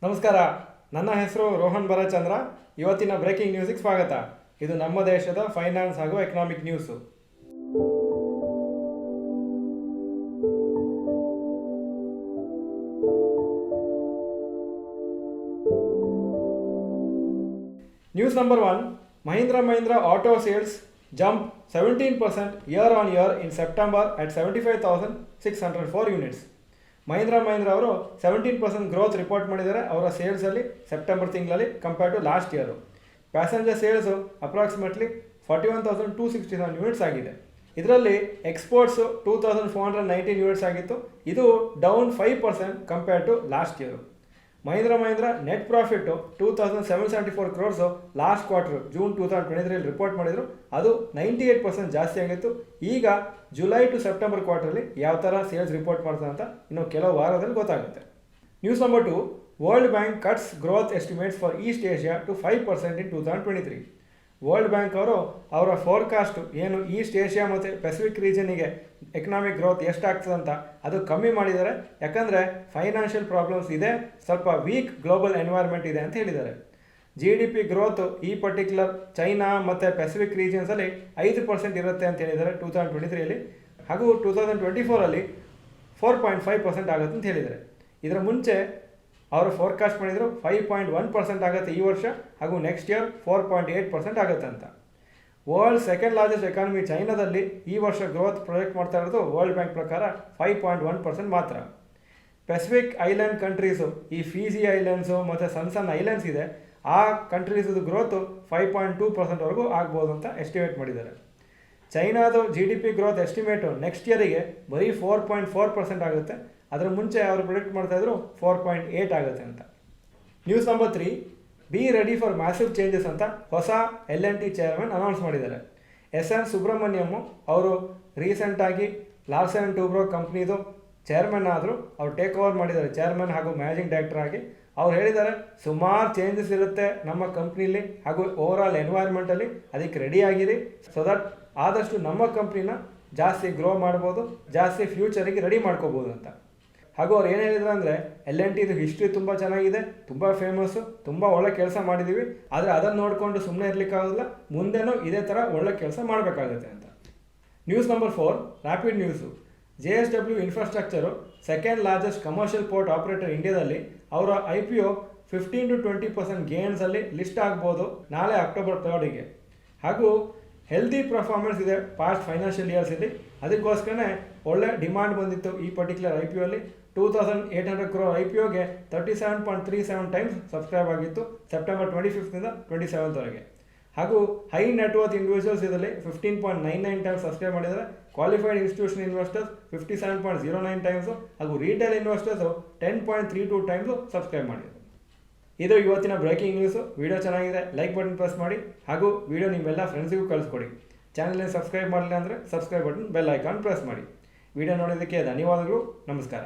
ನಮಸ್ಕಾರ. ನನ್ನ ಹೆಸರು ರೋಹನ್ ಭರಚಂದ್ರ. ಇವತ್ತಿನ ಬ್ರೇಕಿಂಗ್ ನ್ಯೂಸಿಗೆ ಸ್ವಾಗತ. ಇದು ನಮ್ಮ ದೇಶದ ಫೈನಾನ್ಸ್ ಹಾಗೂ economic news. News number 1. Mahindra auto sales jump 17% year on year in September at 75,604 units. Mahindra ಅವರು 17% ಗ್ರೋತ್ ರಿಪೋರ್ಟ್ ಮಾಡಿದ್ದಾರೆ ಅವರ ಸೇಲ್ಸಲ್ಲಿ ಸೆಪ್ಟೆಂಬರ್ ತಿಂಗಳಲ್ಲಿ compare to last year. Passenger sales approximately 41,267 units ಆಗಿದೆ. ಇದರಲ್ಲಿ ಎಕ್ಸ್ಪೋರ್ಟ್ಸು 2,419 ಯೂನಿಟ್ಸ್ ಆಗಿತ್ತು. ಇದು down 5% compare to last year. Mahindra net profit 2,774 crores last quarter June 2023 report ಮಾಡಿದರು. ಅದು 98% ಜಾಸ್ತಿ ಆಗಿತ್ತು. ಈಗ ಜುಲೈ ಟು ಸೆಪ್ಟೆಂಬರ್ ಕ್ವಾರ್ಟರ್ಲಿ ಯಾವ ಥರ ಸೇಲ್ಸ್ ರಿಪೋರ್ಟ್ ಮಾಡ್ತಾರೆ ಅಂತ ಇನ್ನು ಕೆಲವು ವಾರದಲ್ಲಿ ಗೊತ್ತಾಗುತ್ತೆ. News number 2. World Bank cuts growth estimates for East Asia to 5% in 2023. World Bank ಅವರ ಫೋರ್ಕಾಸ್ಟ್ ಏನು ಈಸ್ಟ್ ಏಷ್ಯಾ ಮತ್ತು ಪೆಸಿಫಿಕ್ ರೀಜನಿಗೆ ಎಕನಾಮಿಕ್ ಗ್ರೋತ್ ಎಷ್ಟಾಗ್ತದೆ ಅಂತ ಅದು ಕಮ್ಮಿ ಮಾಡಿದ್ದಾರೆ. ಯಾಕಂದರೆ ಫೈನಾನ್ಷಿಯಲ್ ಪ್ರಾಬ್ಲಮ್ಸ್ ಇದೆ, ಸ್ವಲ್ಪ ವೀಕ್ ಗ್ಲೋಬಲ್ ಎನ್ವೈರ್ಮೆಂಟ್ ಇದೆ ಅಂತ ಹೇಳಿದ್ದಾರೆ. GDP ಗ್ರೋತ್ ಈ ಪರ್ಟಿಕ್ಯುಲರ್ ಚೈನಾ ಮತ್ತು ಪೆಸಿಫಿಕ್ ರೀಜನ್ಸಲ್ಲಿ 5% ಇರುತ್ತೆ ಅಂತ ಹೇಳಿದ್ದಾರೆ 2023ಯಲ್ಲಿ. ಹಾಗೂ 2024ಅಲ್ಲಿ 4.5% ಆಗುತ್ತೆ ಅಂತ ಹೇಳಿದ್ದಾರೆ. ಇದರ ಮುಂಚೆ ಅವರು ಫೋರ್ಕಾಸ್ಟ್ ಮಾಡಿದರು 5.1% ಆಗುತ್ತೆ ಈ ವರ್ಷ, ಹಾಗೂ ನೆಕ್ಸ್ಟ್ ಇಯರ್ 4.8% ಆಗುತ್ತೆ ಅಂತ. ವರ್ಲ್ಡ್ ಸೆಕೆಂಡ್ ಲಾರ್ಜೆಸ್ಟ್ ಎಕಾನಮಿ ಚೈನಾದಲ್ಲಿ ಈ ವರ್ಷ ಗ್ರೋತ್ ಪ್ರೊಜೆಕ್ಟ್ ಮಾಡ್ತಾ ಇರೋದು ವರ್ಲ್ಡ್ ಬ್ಯಾಂಕ್ ಪ್ರಕಾರ 5.1% ಮಾತ್ರ. ಪೆಸಿಫಿಕ್ ಐಲ್ಯಾಂಡ್ ಕಂಟ್ರೀಸು, ಈ ಫೀಜಿ ಐಲ್ಯಾಂಡ್ಸು ಮತ್ತು ಸಣ್ಣ ಐಲ್ಯಾಂಡ್ಸ್ ಇದೆ, ಆ ಕಂಟ್ರೀಸದು ಗ್ರೋತು 5.2%ವರೆಗೂ ಆಗ್ಬೋದು ಅಂತ ಎಸ್ಟಿಮೇಟ್ ಮಾಡಿದ್ದಾರೆ. ಚೈನಾದು GDP ಗ್ರೋತ್ ಎಸ್ಟಿಮೇಟು ನೆಕ್ಸ್ಟ್ ಇಯರಿಗೆ ಬರೀ 4.4% ಆಗುತ್ತೆ. ಅದರ ಮುಂಚೆ ಅವರು ಪ್ರಿಡಿಕ್ಟ್ ಮಾಡ್ತಾಯಿದ್ರು 4.8 ಆಗುತ್ತೆ ಅಂತ. News number 3. Be ready for massive changes ಅಂತ ಹೊಸ L&T ಚೇರ್ಮನ್ ಅನೌನ್ಸ್ ಮಾಡಿದ್ದಾರೆ. SN ಸುಬ್ರಹ್ಮಣ್ಯಮ್ ಅವರು ರೀಸೆಂಟಾಗಿ ಲಾರ್ಸನ್ ಆ್ಯಂಡ್ ಟೂಬ್ರೋ ಕಂಪ್ನಿದು ಚೇರ್ಮನ್ ಆದರು. ಅವರು ಟೇಕ್ ಓವರ್ ಮಾಡಿದ್ದಾರೆ ಚೇರ್ಮನ್ ಹಾಗೂ ಮ್ಯಾನೇಜಿಂಗ್ ಡೈರೆಕ್ಟರ್ ಆಗಿ. ಅವ್ರು ಹೇಳಿದ್ದಾರೆ ಸುಮಾರು ಚೇಂಜಸ್ ಇರುತ್ತೆ ನಮ್ಮ ಕಂಪ್ನಿಲಿ ಹಾಗೂ ಓವರಾಲ್ ಎನ್ವೈರ್ಮೆಂಟಲ್ಲಿ, ಅದಕ್ಕೆ ರೆಡಿ ಆಗಿರಿ ಸೊ ದಟ್ ಆದಷ್ಟು ನಮ್ಮ ಕಂಪ್ನಿನ ಜಾಸ್ತಿ ಗ್ರೋ ಮಾಡ್ಬೋದು, ಜಾಸ್ತಿ ಫ್ಯೂಚರಿಗೆ ರೆಡಿ ಮಾಡ್ಕೋಬೋದು ಅಂತ. ಹಾಗೂ ಅವ್ರು ಏನು ಹೇಳಿದ್ರು ಅಂದರೆ L&Tದು ಹಿಸ್ಟ್ರಿ ತುಂಬ ಚೆನ್ನಾಗಿದೆ, ತುಂಬ ಫೇಮಸ್ಸು, ತುಂಬ ಒಳ್ಳೆ ಕೆಲಸ ಮಾಡಿದ್ದೀವಿ, ಆದರೆ ಅದನ್ನು ನೋಡಿಕೊಂಡು ಸುಮ್ಮನೆ ಇರಲಿಕ್ಕಾಗೋದಿಲ್ಲ, ಮುಂದೆನೂ ಇದೇ ಥರ ಒಳ್ಳೆ ಕೆಲಸ ಮಾಡಬೇಕಾಗುತ್ತೆ ಅಂತ. News number 4. Rapid news. JSW infrastructure second largest commercial port operator ಇಂಡಿಯಾದಲ್ಲಿ ಅವರ IPO 15-20% ಗೇನ್ಸಲ್ಲಿ ಲಿಸ್ಟ್ ಆಗ್ಬೋದು ನಾಳೆ ಅಕ್ಟೋಬರ್ 3ಗೆ. ಹಾಗೂ ಹೆಲ್ದಿ ಪರ್ಫಾರ್ಮೆನ್ಸ್ ಇದೆ ಪಾಸ್ಟ್ ಫೈನಾನ್ಷಿಯಲ್ ಇಯರ್ಸಲ್ಲಿ, ಅದಕ್ಕೋಸ್ಕರನೇ ಒಳ್ಳೆ ಡಿಮಾಂಡ್ ಬಂದಿತ್ತು ಈ ಪರ್ಟಿಕ್ಯುಲರ್ IPOಲ್ಲಿ. 2,800 crore IPOಗೆ 37.37 ಟೈಮ್ಸ್ ಸಬ್ಸ್ಕ್ರೈಬ್ ಆಗಿತ್ತು ಸೆಪ್ಟೆಂಬರ್ 25ರಿಂದ 27ವರೆಗೆ. ಹಾಗೂ ಹೈ ನೆಟ್ವರ್ತ್ ಇಂಡಿವಿಜುವಲ್ಸ್ ಇದರಲ್ಲಿ 15.99 ಟೈಮ್ಸ್ ಸಬ್ಸ್ಕ್ರೈಬ್ ಮಾಡಿದ್ದಾರೆ. ಕ್ವಾಲಿಫೈಡ್ ಇನ್ಸ್ಟಿಟ್ಯೂಷನ್ ಇನ್ವೆಸ್ಟರ್ಸ್ 57.09 ಟೈಮ್ಸು, ಹಾಗೂ ರಿಟೇಲ್ ಇನ್ವೆಸ್ಟರ್ಸು 10.32 ಟೈಮ್ಸು ಸಬ್ಸ್ಕ್ರೈಬ್ ಮಾಡಿದರು. ಇದು ಇವತ್ತಿನ ಬ್ರೇಕಿಂಗ್ ನ್ಯೂಸು. ವಿಡಿಯೋ ಚೆನ್ನಾಗಿದೆ, ಲೈಕ್ ಬಟನ್ ಪ್ರೆಸ್ ಮಾಡಿ, ಹಾಗೂ ವಿಡಿಯೋ ನಿಮ್ಮೆಲ್ಲ ಫ್ರೆಂಡ್ಸಿಗೂ ಕಳಿಸ್ಕೊಡಿ. ಚಾನಲ್ನ ಸಬ್ಸ್ಕ್ರೈಬ್ ಮಾಡಲಿಲ್ಲ ಅಂದರೆ subscribe button bell icon press ಮಾಡಿ. ವಿಡಿಯೋ ನೋಡೋದಕ್ಕೆ ಧನ್ಯವಾದಗಳು. ನಮಸ್ಕಾರ.